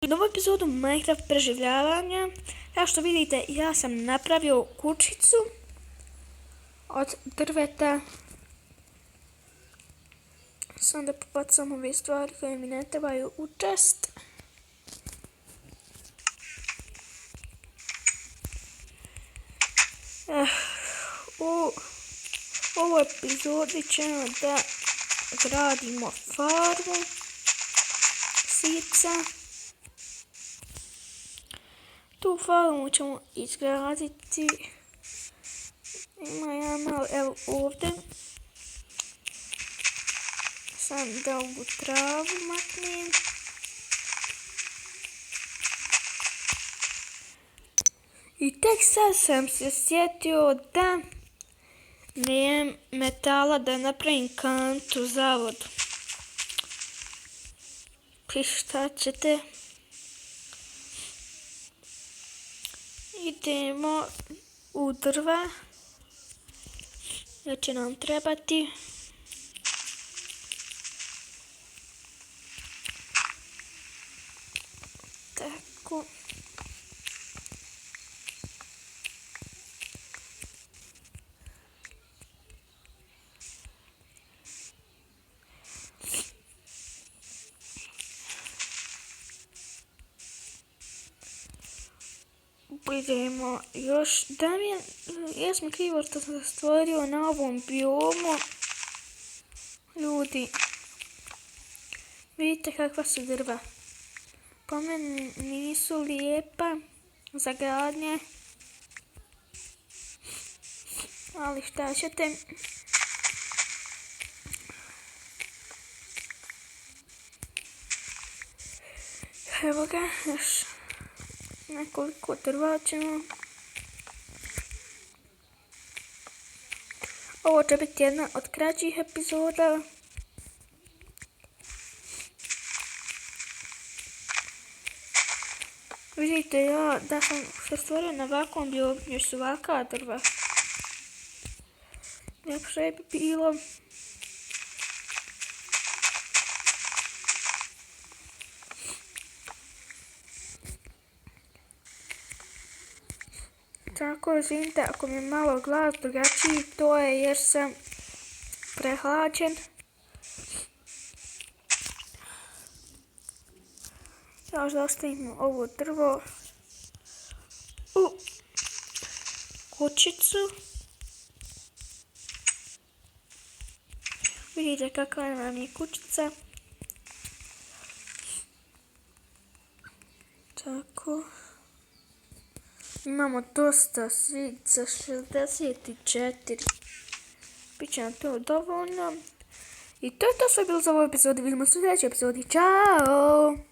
Novu epizodu Minecraft preživljavanja. Kao što vidite, ja sam napravio kućicu od drveta. Sam da pobacam ove stvari koje mi ne trebaju u čest. U ovoj epizodi ćemo da gradimo farmu ptica. Tu farmu ćemo izgraditi. Ima jedan malo, evo ovdje. Sam da ovu travu maknem. I tek sad sam se sjetio da nemam metala da napravim kantu za vodu. I šta ćete? Idemo u drva. Jer će nam trebati. Tako. Idemo još. Damjan, ja sam krivo što sam stvorio na ovom biomu. Ljudi, vidite kakva su drva. Po meni nisu lijepa za gradnje. Ali šta ćete? Evo ga, još nekoliko drva ćemo. Ovo će biti jedna od kraćih epizoda. Vidite, ja da sam se stvorio na ovakvom biomu, još su ovakva drva. Ljepše bi bilo. Tako, izvinite, ako mi je malo glas drugačiji, to je jer sam prehlađen. Još da ostavimo ovo drvo u kućicu. Vidite kakva nam je kućica. Tako. Imamo dosta svica, 64. Biće nam to dovoljno. I to je to sve bilo za ovu epizodu. Vidimo se u sljedećoj epizodi. Ćao!